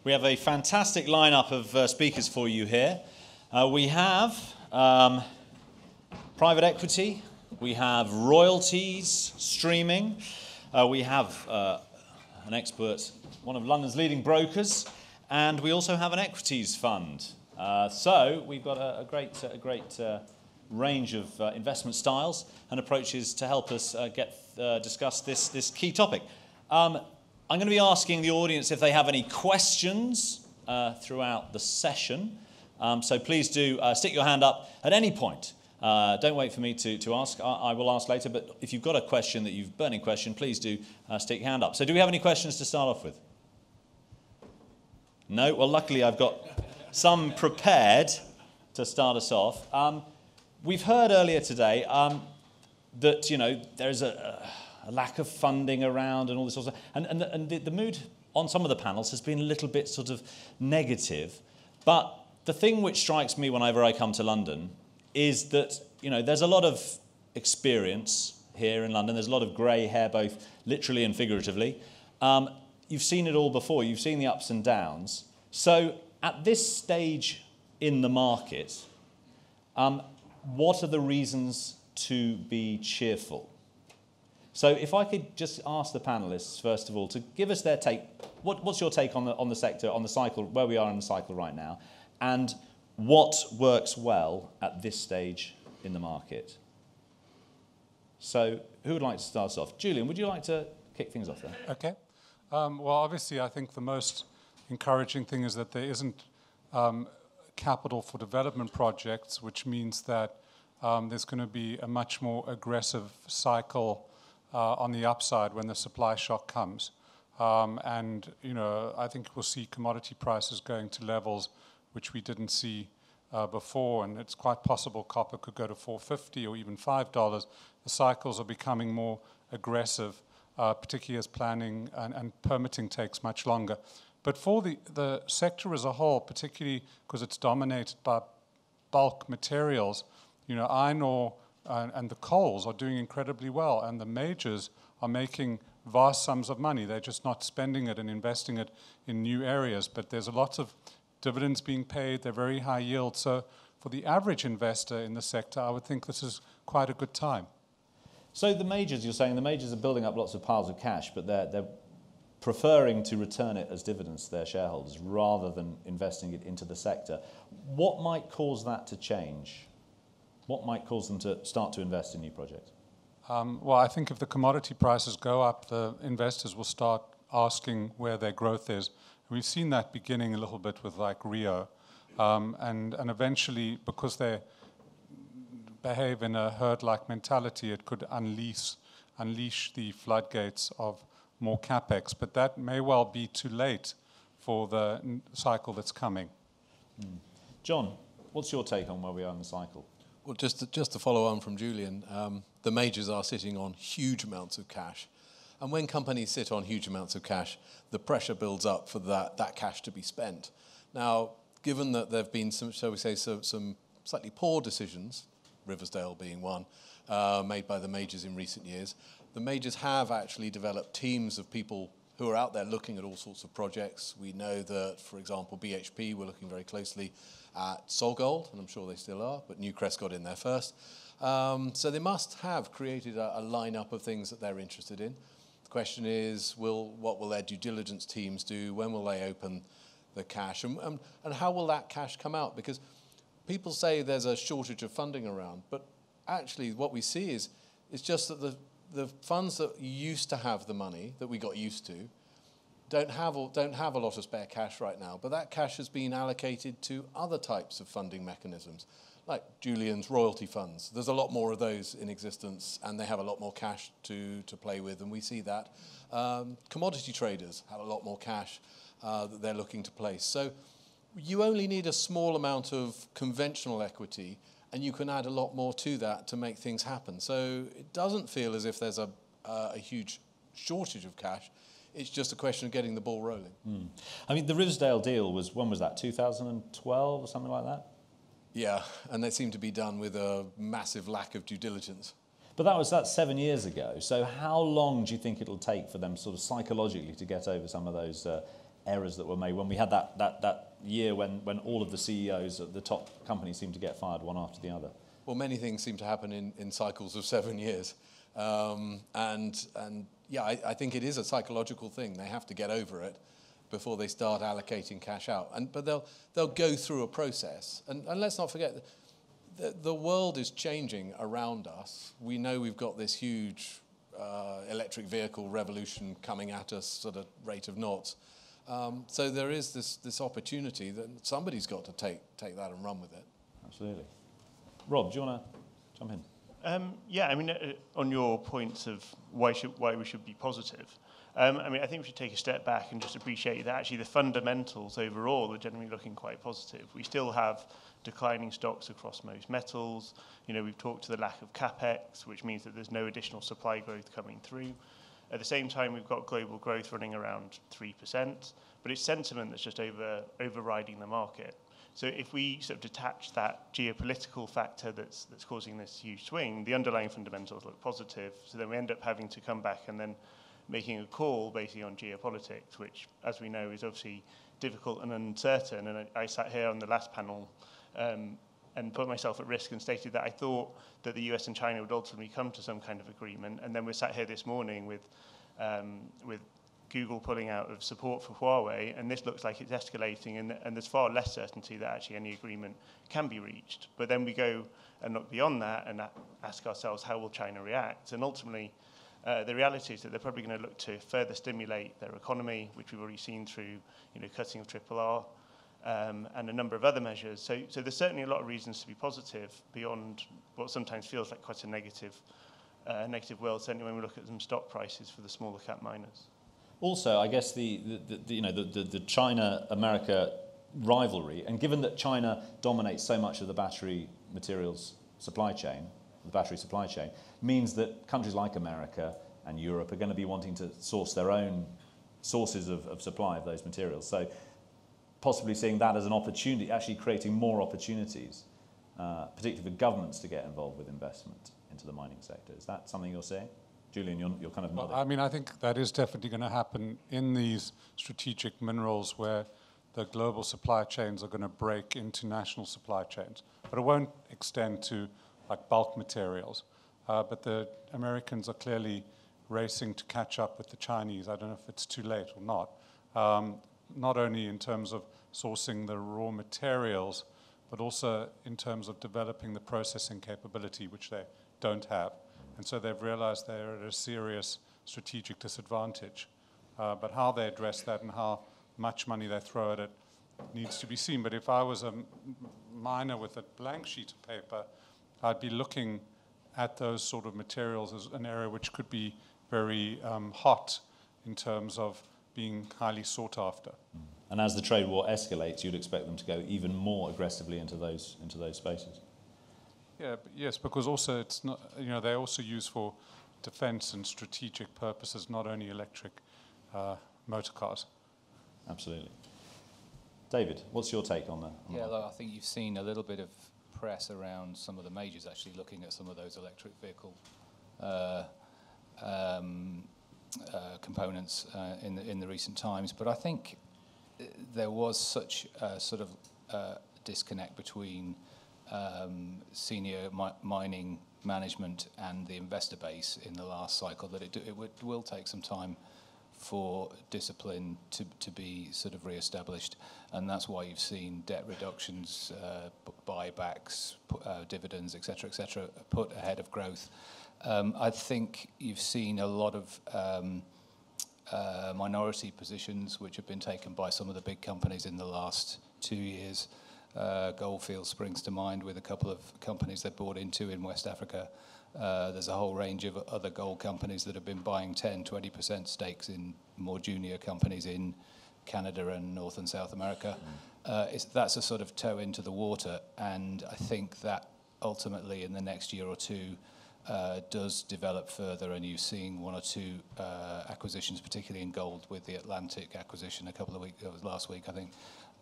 We have a fantastic lineup of speakers for you here. We have private equity, we have royalties, streaming, we have an expert, one of London's leading brokers, and we also have an equities fund. So we've got a great range of investment styles and approaches to help us discuss this key topic. I'm going to be asking the audience if they have any questions throughout the session. So please do stick your hand up at any point. Don't wait for me to ask. I will ask later. But if you've got a question that you've burning question, please do stick your hand up. So do we have any questions to start off with? No? Well, luckily I've got some prepared to start us off. We've heard earlier today that there's a lack of funding around and all this sort of stuff. And the mood on some of the panels has been a little bit sort of negative. But the thing which strikes me whenever I come to London is that, there's a lot of experience here in London. There's a lot of grey hair, both literally and figuratively. You've seen it all before. You've seen the ups and downs. So at this stage in the market, what are the reasons to be cheerful? So if I could just ask the panellists, first of all, to give us their take. What's your take on the sector, on the cycle, where we are in the cycle right now, and what works well at this stage in the market? So who would like to start us off? Julian, would you like to kick things off there? Okay. Well, obviously, I think the most encouraging thing is that there isn't capital for development projects, which means that there's going to be a much more aggressive cycle on the upside when the supply shock comes. I think we'll see commodity prices going to levels which we didn't see before, and it's quite possible copper could go to $4.50 or even $5. The cycles are becoming more aggressive, particularly as planning and permitting takes much longer. But for the sector as a whole, particularly because it's dominated by bulk materials, iron ore and the coals are doing incredibly well, and the majors are making vast sums of money. They're just not spending it and investing it in new areas, but there's a lot of dividends being paid. They're very high yield. So for the average investor in the sector, I would think this is quite a good time. So the majors, you're saying the majors are building up lots of piles of cash, but they're preferring to return it as dividends to their shareholders rather than investing it into the sector. What might cause that to change? What might cause them to start to invest in new projects? Well, I think if the commodity prices go up, the investors will start asking where their growth is. We've seen that beginning a little bit with like Rio. And eventually, because they behave in a herd-like mentality, it could unleash the floodgates of more capex. But that may well be too late for the cycle that's coming. John, what's your take on where we are in the cycle? Well, just to follow on from Julian, the majors are sitting on huge amounts of cash. And when companies sit on huge amounts of cash, the pressure builds up for that cash to be spent. Now, given that there have been some, shall we say, some slightly poor decisions, Riversdale being one, made by the majors in recent years, the majors have actually developed teams of people who are out there looking at all sorts of projects. We know that, for example, BHP were looking very closely at SolGold, and I'm sure they still are, but Newcrest got in there first. So they must have created a lineup of things that they're interested in. The question is, what will their due diligence teams do? When will they open the cash? And how will that cash come out? Because people say there's a shortage of funding around, but actually what we see is just that the funds that used to have the money that we got used to don't have a lot of spare cash right now, but that cash has been allocated to other types of funding mechanisms, like Julian's royalty funds. There's a lot more of those in existence, and they have a lot more cash to play with, and we see that. Commodity traders have a lot more cash that they're looking to place. So you only need a small amount of conventional equity, and you can add a lot more to that to make things happen. So it doesn't feel as if there's a huge shortage of cash. It's just a question of getting the ball rolling. I mean, the Riversdale deal was, when was that, 2012 or something like that? Yeah, and they seem to be done with a massive lack of due diligence. But that's 7 years ago. So how long do you think it'll take for them sort of psychologically to get over some of those errors that were made when we had that year when all of the CEOs of the top companies seemed to get fired one after the other? Well, many things seem to happen in cycles of 7 years. Yeah, I think it is a psychological thing. They have to get over it before they start allocating cash out. But they'll go through a process. And let's not forget, the world is changing around us. We know we've got this huge electric vehicle revolution coming at us at a rate of knots. So there is this opportunity that somebody's got to take that and run with it. Absolutely. Rob, do you want to jump in? Yeah, I mean, on your points of why we should be positive, I mean, I think we should take a step back and just appreciate that actually the fundamentals overall are generally looking quite positive. We still have declining stocks across most metals. You know, we've talked to the lack of capex, which means that there's no additional supply growth coming through. At the same time, we've got global growth running around 3%, but it's sentiment that's just overriding the market. So if we sort of detach that geopolitical factor that's causing this huge swing, the underlying fundamentals look positive. So then we end up having to come back and then making a call basically on geopolitics, which, as we know, is obviously difficult and uncertain. And I sat here on the last panel and put myself at risk and stated that I thought that the US and China would ultimately come to some kind of agreement. And then we're sat here this morning with Google pulling out of support for Huawei, and this looks like it's escalating, and there's far less certainty that actually any agreement can be reached. But then we go and look beyond that and ask ourselves, how will China react? And ultimately, the reality is that they're probably going to look to further stimulate their economy, which we've already seen through, cutting of RRR and a number of other measures. So there's certainly a lot of reasons to be positive beyond what sometimes feels like quite a negative world, certainly when we look at some stock prices for the smaller cap miners. Also, I guess the China-America rivalry, and given that China dominates so much of the battery materials supply chain, means that countries like America and Europe are going to be wanting to source their own sources of supply of those materials. So possibly seeing that as an opportunity, actually creating more opportunities, particularly for governments to get involved with investment into the mining sector. Is that something you're seeing? Julian, you're kind of nodding. Well, I mean, I think that is definitely going to happen in these strategic minerals where the global supply chains are going to break into national supply chains. But it won't extend to like bulk materials. But the Americans are clearly racing to catch up with the Chinese. I don't know if it's too late or not. Not only in terms of sourcing the raw materials, but also in terms of developing the processing capability, which they don't have. And so they've realized they're at a serious strategic disadvantage. But how they address that and how much money they throw at it needs to be seen. But if I was a miner with a blank sheet of paper, I'd be looking at those sort of materials as an area which could be very hot in terms of being highly sought after. And as the trade war escalates, you'd expect them to go even more aggressively into those spaces. Yeah, yes, because also it's not, they also use for defense and strategic purposes, not only electric motor cars. Absolutely. David, what's your take on that? Look, I think you've seen a little bit of press around some of the majors actually looking at some of those electric vehicle components in the recent times. But I think there was such a sort of disconnect between senior mining management and the investor base in the last cycle that it will take some time for discipline to be sort of re-established, and that's why you've seen debt reductions, buybacks, dividends, etc., put ahead of growth. I think you've seen a lot of minority positions which have been taken by some of the big companies in the last 2 years. Goldfields springs to mind with a couple of companies they bought into in West Africa. There's a whole range of other gold companies that have been buying 10, 20% stakes in more junior companies in Canada and North and South America. That's a sort of toe into the water, and I think that ultimately in the next year or two does develop further, and you're seeing one or two acquisitions, particularly in gold with the Atlantic acquisition a couple of weeks, it was last week, I think.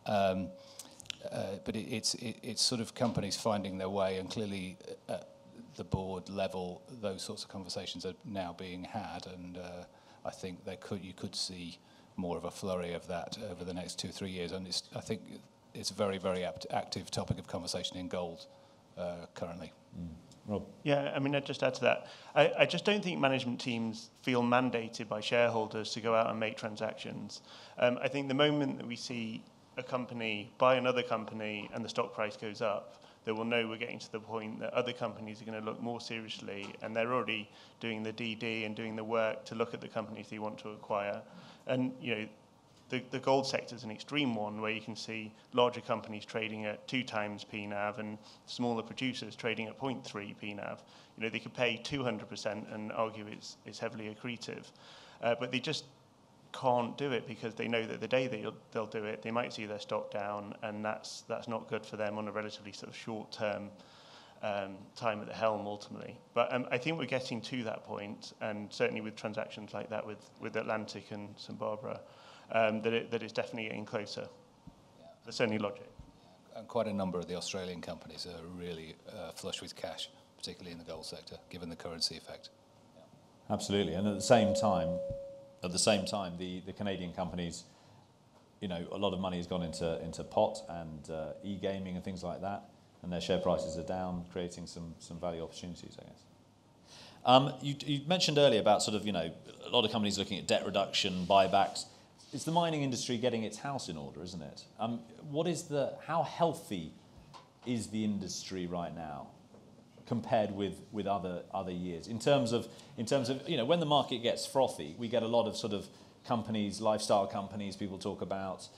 But it's sort of companies finding their way, and clearly at the board level, those sorts of conversations are now being had, and I think you could see more of a flurry of that over the next 2-3 years. And I think it's a very, very active topic of conversation in gold currently. Rob? Yeah, I mean, I'd just add to that. I just don't think management teams feel mandated by shareholders to go out and make transactions. I think the moment that we see a company buy another company and the stock price goes up, they will know we're getting to the point that other companies are going to look more seriously, and they're already doing the DD and doing the work to look at the companies they want to acquire. And, you know, the gold sector is an extreme one where you can see larger companies trading at 2 times PNAV and smaller producers trading at 0.3 PNAV. You know, they could pay 200% and argue it's heavily accretive. But they just can't do it because they know that the day they'll do it, they might see their stock down, and that's not good for them on a relatively sort of short-term time at the helm ultimately. But I think we're getting to that point, and certainly with transactions like that with Atlantic and St Barbara, that it's definitely getting closer. Yeah. There's certainly logic. And quite a number of the Australian companies are really flush with cash, particularly in the gold sector, given the currency effect. Yeah. Absolutely, and at the same time, the Canadian companies, you know, a lot of money has gone into pot and e-gaming and things like that, and their share prices are down, creating some value opportunities, I guess. You mentioned earlier about sort of, you know, a lot of companies looking at debt reduction, buybacks. It's the mining industry getting its house in order, isn't it? How healthy is the industry right now compared with other years in terms of you know, when the market gets frothy, we get a lot of sort of companies, lifestyle companies, people talk about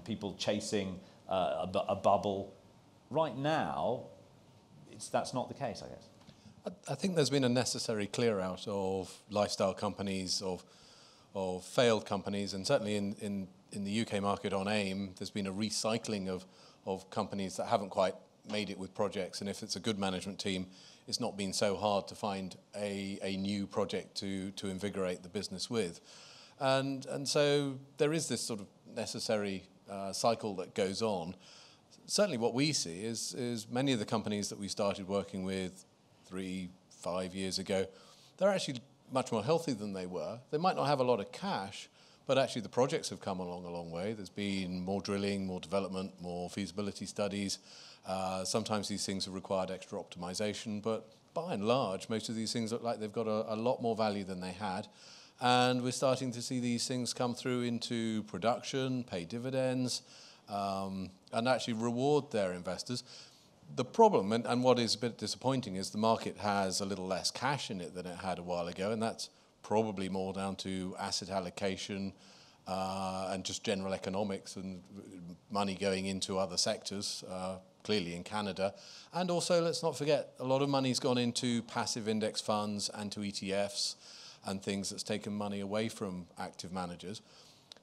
people chasing a bubble. Right now, that's not the case, I guess. I think there's been a necessary clear out of lifestyle companies, of failed companies, and certainly in the UK market on AIM, there's been a recycling of companies that haven't quite made it with projects, and if it's a good management team, it's not been so hard to find a new project to invigorate the business with. And so there is this sort of necessary cycle that goes on. Certainly what we see is many of the companies that we started working with 3-5 years ago, they're actually much more healthy than they were. They might not have a lot of cash, but actually the projects have come along a long way. There's been more drilling, more development, more feasibility studies. Sometimes these things have required extra optimization, but by and large, most of these things look like they've got a lot more value than they had. And we're starting to see these things come through into production, pay dividends, and actually reward their investors. The problem, and what is a bit disappointing, is the market has a little less cash in it than it had a while ago, and that's probably more down to asset allocation and just general economics and money going into other sectors, clearly in Canada. And also, let's not forget, a lot of money's gone into passive index funds and to ETFs and things that's taken money away from active managers.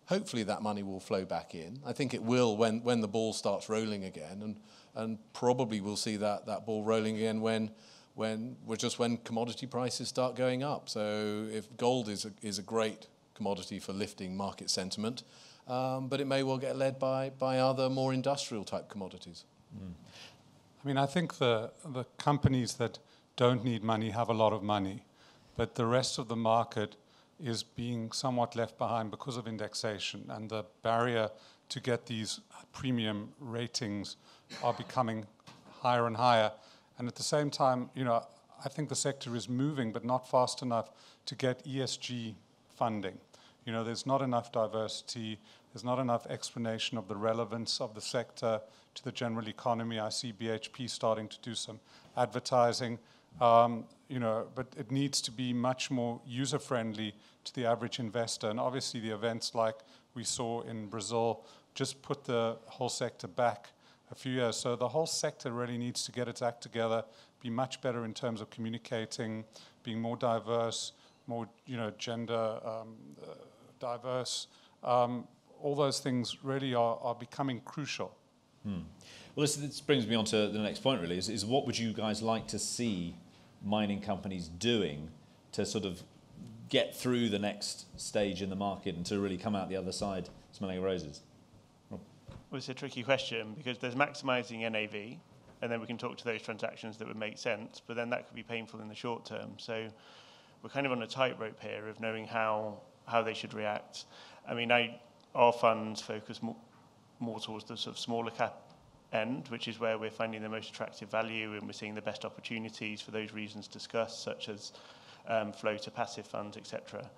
Hopefully that money will flow back in. I think it will when the ball starts rolling again, and probably we'll see that ball rolling again when commodity prices start going up. So if gold is a great commodity for lifting market sentiment, but it may well get led by other more industrial type commodities. I mean, I think the companies that don't need money have a lot of money, but the rest of the market is being somewhat left behind because of indexation, and the barrier to get these premium ratings are becoming higher and higher. And at the same time, you know, I think the sector is moving, but not fast enough to get ESG funding. You know, there's not enough diversity, there's not enough explanation of the relevance of the sector to the general economy. I see BHP starting to do some advertising, you know, but it needs to be much more user-friendly to the average investor. And obviously the events like we saw in Brazil just put the whole sector back a few years. So the whole sector really needs to get its act together, be much better in terms of communicating, being more diverse, more, you know, gender diverse. All those things really are becoming crucial. Well, this brings me on to the next point, really, is what would you guys like to see mining companies doing to sort of get through the next stage in the market and to really come out the other side smelling of roses? Well, it's a tricky question because there's maximising NAV, and then we can talk to those transactions that would make sense, but then that could be painful in the short term. So we're kind of on a tightrope here of knowing how how they should react. I mean, our funds focus more towards the sort of smaller cap end, which is where we're finding the most attractive value, and we're seeing the best opportunities for those reasons discussed, such as flow to passive funds, etc.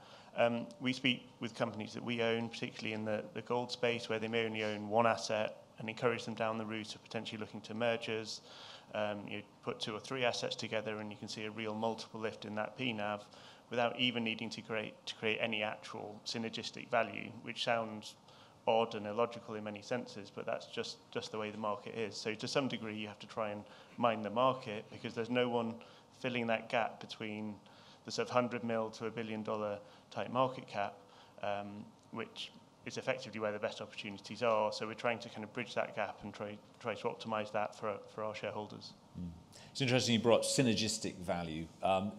We speak with companies that we own, particularly in the gold space, where they may only own one asset, and encourage them down the route of potentially looking to mergers. You put 2 or 3 assets together, and you can see a real multiple lift in that PNAV without even needing to create any actual synergistic value, which sounds odd and illogical in many senses, but that's just the way the market is. So to some degree, you have to try and mine the market, because there's no one filling that gap between the sort of 100 mil to $1 billion type market cap, which is effectively where the best opportunities are. So we're trying to kind of bridge that gap and try to optimize that for our shareholders. It's interesting you brought up synergistic value.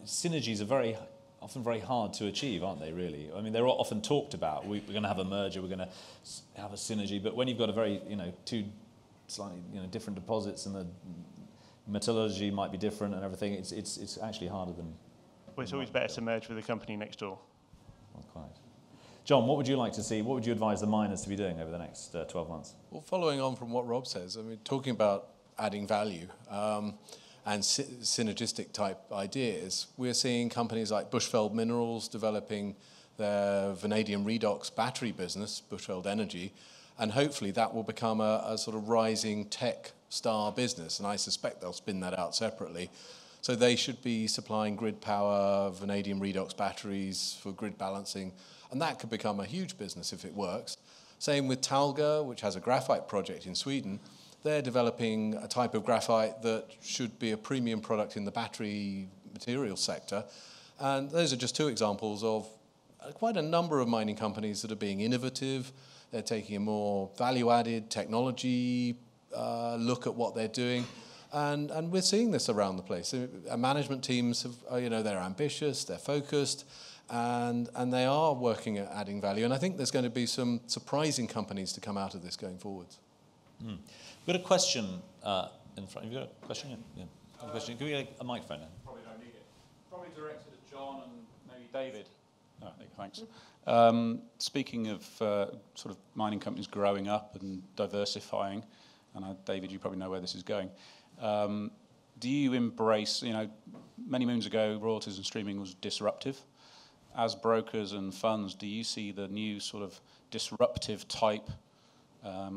Synergies are often very hard to achieve, aren't they, really? I mean, they're often talked about. We're going to have a merger, we're going to have a synergy, but when you've got a very, 2 slightly, different deposits, and the metallurgy might be different and everything, it's actually harder than... Well, it's always better to merge with the company next door. Not quite. John, what would you like to see? What would you advise the miners to be doing over the next 12 months? Well, following on from what Rob says, I mean, talking about adding value, and synergistic type ideas, we're seeing companies like Bushveld Minerals developing their vanadium redox battery business, Bushveld Energy, and hopefully that will become a sort of rising tech star business, and I suspect they'll spin that out separately. So they should be supplying grid power, vanadium redox batteries for grid balancing, and that could become a huge business if it works. Same with Talga, which has a graphite project in Sweden. They're developing a type of graphite that should be a premium product in the battery material sector. And those are just 2 examples of quite a number of mining companies that are being innovative. They're taking a more value-added technology look at what they're doing. And we're seeing this around the place. Management teams, they're ambitious, they're focused, and they are working at adding value. And I think there's going to be some surprising companies to come out of this going forwards. We've got a question in front. Have you got a question? Yeah. A question. Can we get a microphone in? Probably don't need it. Probably directed at John and maybe David. Oh, thanks. Speaking of sort of mining companies growing up and diversifying, and David, you probably know where this is going. Do you embrace, many moons ago, royalties and streaming was disruptive. As brokers and funds, do you see the new sort of disruptive type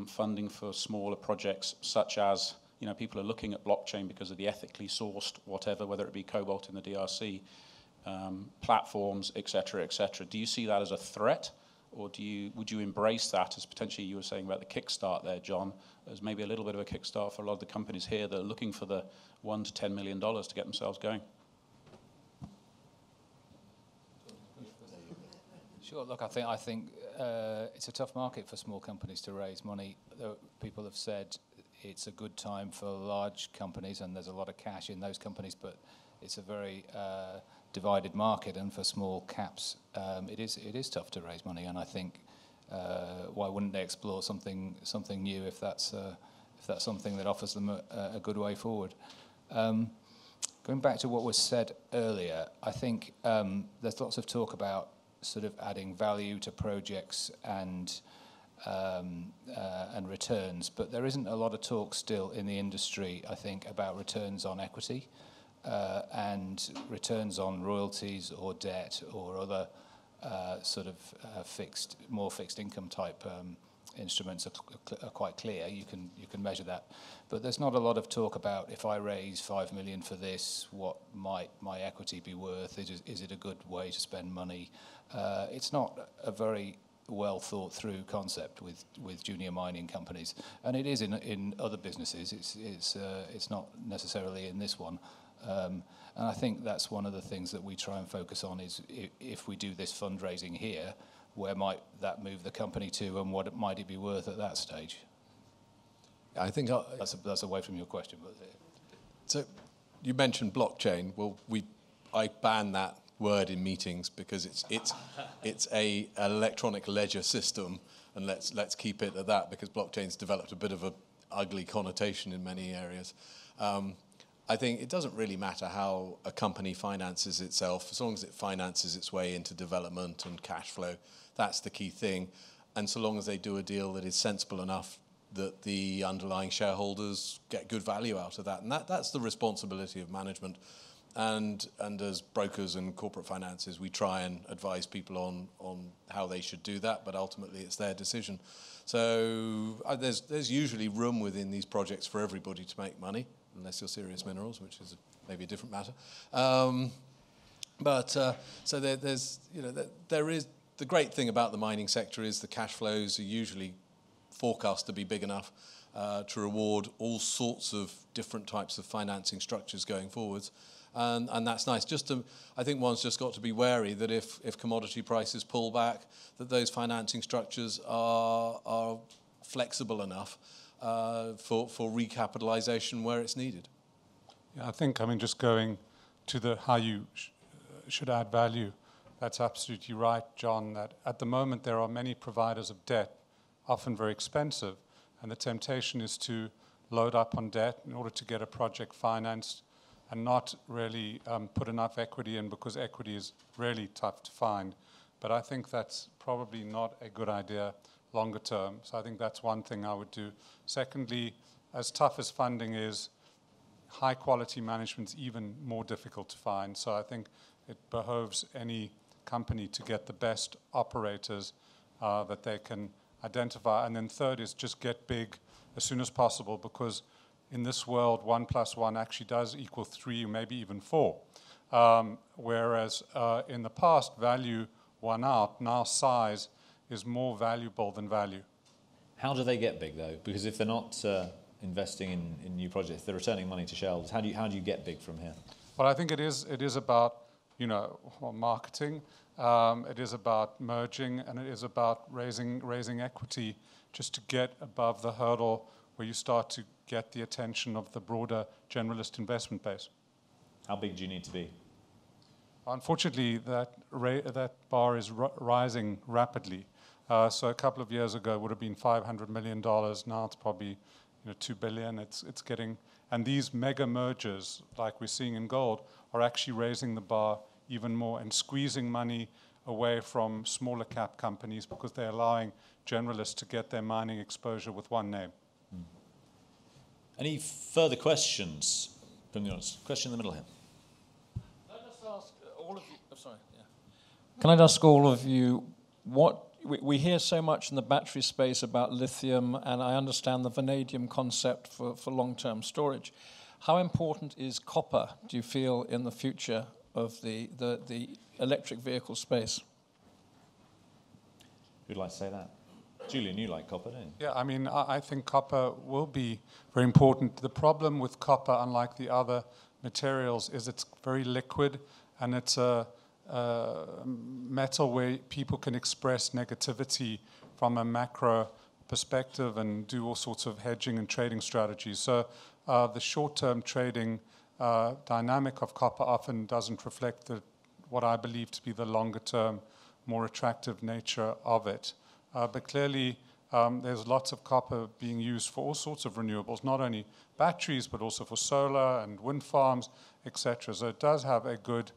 funding for smaller projects, such as, people are looking at blockchain because of the ethically sourced whatever, whether it be cobalt in the DRC, platforms, et cetera, et cetera. Do you see that as a threat, or would you embrace that as potentially, you were saying about the kickstart there, John, as maybe a little bit of a kickstart for a lot of the companies here that are looking for the $1 to $10 million to get themselves going? Sure. Look, I think it's a tough market for small companies to raise money. People have said it's a good time for large companies, and there's a lot of cash in those companies, but it's a very divided market, and for small caps, it is tough to raise money. And I think why wouldn't they explore something new if that's something that offers them a good way forward? Going back to what was said earlier, I think there's lots of talk about sort of adding value to projects and returns, but there isn't a lot of talk still in the industry, I think, about returns on equity and returns on royalties or debt or other sort of more fixed income type instruments are quite clear. You can measure that, but there's not a lot of talk about, if I raise 5 million for this, what might my equity be worth? Is it a good way to spend money? It's not a very well thought through concept with junior mining companies, and it is in other businesses. It's not necessarily in this one. And I think that's one of the things that we try and focus on is if we do this fundraising here, where might that move the company to, and what might it be worth at that stage? I think that's away from your question. But so you mentioned blockchain. Well, I ban that word in meetings because it's an electronic ledger system, and let's keep it at that, because blockchain's developed a bit of a ugly connotation in many areas. I think it doesn't really matter how a company finances itself, as long as it finances its way into development and cash flow. That's the key thing. And so long as they do a deal that is sensible enough that the underlying shareholders get good value out of that. And that's the responsibility of management. And as brokers and corporate finances, we try and advise people on how they should do that, but ultimately it's their decision. So there's usually room within these projects for everybody to make money, unless you're Serious Minerals, which is maybe a different matter. So there is the great thing about the mining sector is the cash flows are usually forecast to be big enough to reward all sorts of different types of financing structures going forwards. And that's nice. I think one's just got to be wary that if commodity prices pull back, that those financing structures are flexible enough for recapitalisation where it's needed. Yeah, I think, just going to how you should add value, that's absolutely right, John, that at the moment there are many providers of debt, often very expensive, and the temptation is to load up on debt in order to get a project financed and not really put enough equity in, because equity is really tough to find. But I think that's probably not a good idea longer term. So I think that's one thing I would do. Secondly, as tough as funding is, high quality management's even more difficult to find. So I think it behoves any company to get the best operators that they can identify. And then third is just get big as soon as possible, because in this world, 1 + 1 actually does equal 3, maybe even 4. Whereas in the past, value won out. Now size is more valuable than value. How do they get big, though? Because if they're not investing in new projects, they're returning money to shareholders. How do you get big from here? Well, I think it is about marketing. It is about merging, and it is about raising equity just to get above the hurdle where you start to get the attention of the broader generalist investment base. How big do you need to be? Unfortunately, that bar is rising rapidly. So a couple of years ago it would have been $500 million. Now it's probably $2 billion. It's getting, and these mega mergers, like we're seeing in gold, are actually raising the bar even more and squeezing money away from smaller cap companies, because they're allowing generalists to get their mining exposure with one name. Any further questions from the audience? Question in the middle here. Can I just ask all of you? Can I ask all of you what we hear so much in the battery space about lithium, and I understand the vanadium concept for long-term storage. How important is copper, do you feel, in the future of the electric vehicle space? Who'd like to say that? Julian, you like copper, don't you? Yeah, I think copper will be very important. The problem with copper, unlike the other materials, is it's very liquid, and it's a metal where people can express negativity from a macro perspective and do all sorts of hedging and trading strategies. So the short-term trading dynamic of copper often doesn't reflect what I believe to be the longer-term, more attractive nature of it. But clearly, there's lots of copper being used for all sorts of renewables, not only batteries, but also for solar and wind farms, etc. So it does have a good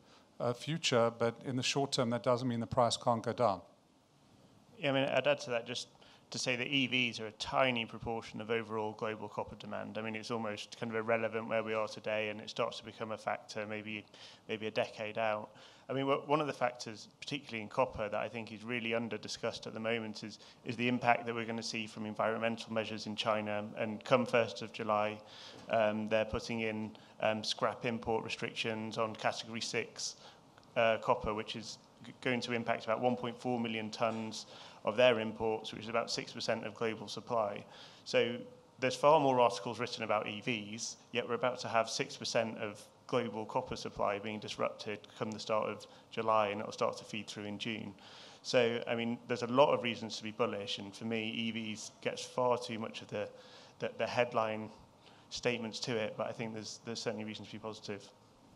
future, but in the short term, that doesn't mean the price can't go down. Yeah, I'd add to that just to say that EVs are a tiny proportion of overall global copper demand. It's almost kind of irrelevant where we are today, and it starts to become a factor maybe a decade out. One of the factors, particularly in copper, that I think is really under-discussed at the moment is the impact that we're going to see from environmental measures in China. And come 1st of July, they're putting in scrap import restrictions on Category 6 copper, which is going to impact about 1.4 million tonnes of their imports, which is about 6% of global supply. So there's far more articles written about EVs, yet we're about to have 6% of global copper supply being disrupted come the start of July, and it'll start to feed through in June. So, there's a lot of reasons to be bullish, and for me, EVs gets far too much of the headline statements to it, but I think there's certainly reasons to be positive.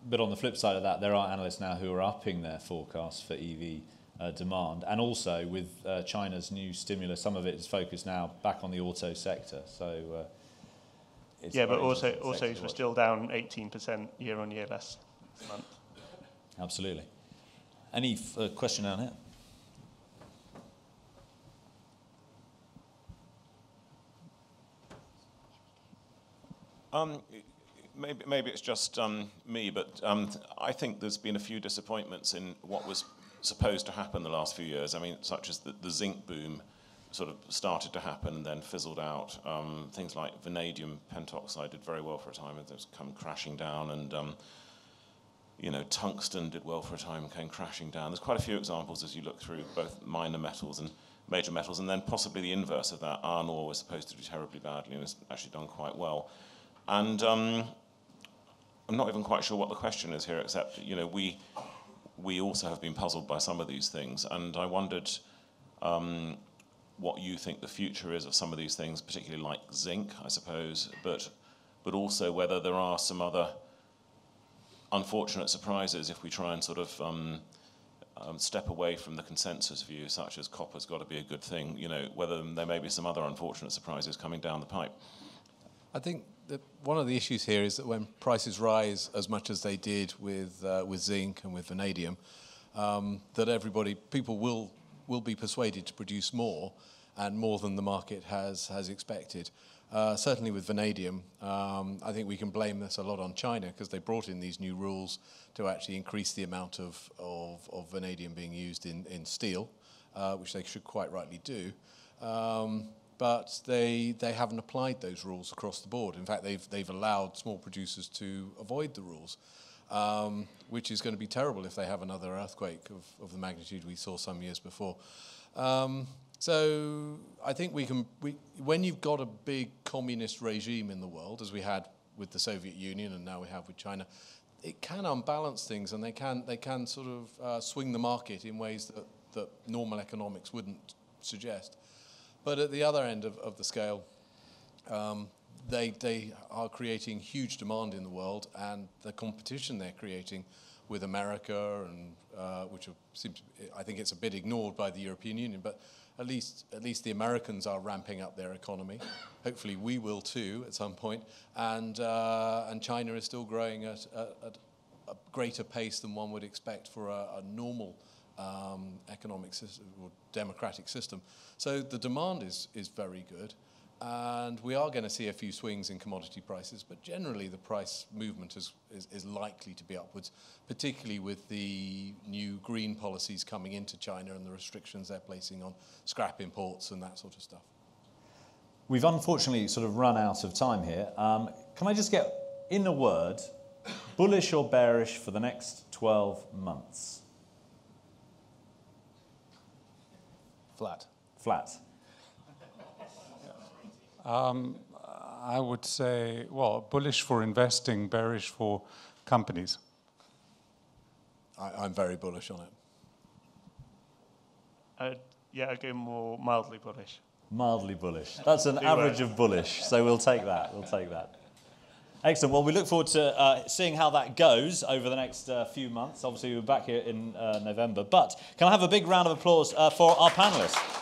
But on the flip side of that, there are analysts now who are upping their forecasts for EV demand, and also with China's new stimulus, some of it is focused now back on the auto sector. So it's yeah, but very also interesting sector to we're watch. still down 18% year on year last month. Absolutely. Any question down here? Maybe it's just me, but I think there's been a few disappointments in what was supposed to happen the last few years. I mean, such as the zinc boom sort of started to happen and then fizzled out. Things like vanadium pentoxide did very well for a time, and it's come crashing down, and tungsten did well for a time and came crashing down. There's quite a few examples as you look through both minor metals and major metals, and then possibly the inverse of that. Iron ore was supposed to do terribly badly and has actually done quite well. And I'm not even quite sure what the question is here, except we also have been puzzled by some of these things, and I wondered what you think the future is of some of these things, particularly like zinc, I suppose, but also whether there are some other unfortunate surprises if we try and sort of step away from the consensus view, such as copper's got to be a good thing. Whether there may be some other unfortunate surprises coming down the pipe. I think that one of the issues here is that when prices rise as much as they did with zinc and with vanadium, that people will be persuaded to produce more, and more than the market has expected. Certainly with vanadium, I think we can blame this a lot on China, because they brought in these new rules to actually increase the amount of vanadium being used in steel, which they should quite rightly do. But they haven't applied those rules across the board. In fact, they've allowed small producers to avoid the rules, which is going to be terrible if they have another earthquake of the magnitude we saw some years before. So I think when you've got a big communist regime in the world, as we had with the Soviet Union and now we have with China, it can unbalance things, and they can sort of swing the market in ways that normal economics wouldn't suggest. But at the other end of the scale, they are creating huge demand in the world, and the competition they're creating with America, and I think it's a bit ignored by the European Union, but at least the Americans are ramping up their economy. Hopefully we will too at some point, and China is still growing at a greater pace than one would expect for a normal economic system or democratic system. So the demand is very good, and we are going to see a few swings in commodity prices, but generally the price movement is likely to be upwards, particularly with the new green policies coming into China and the restrictions they're placing on scrap imports and that sort of stuff. We've unfortunately sort of run out of time here. Can I just get, in a word, bullish or bearish for the next 12 months? Flat. Flat. I would say, bullish for investing, bearish for companies. I'm very bullish on it. I'd go more mildly bullish. Mildly bullish. That's an average of bullish, so we'll take that. Excellent. Well, we look forward to seeing how that goes over the next few months. Obviously, we're back here in November. But can I have a big round of applause for our panellists?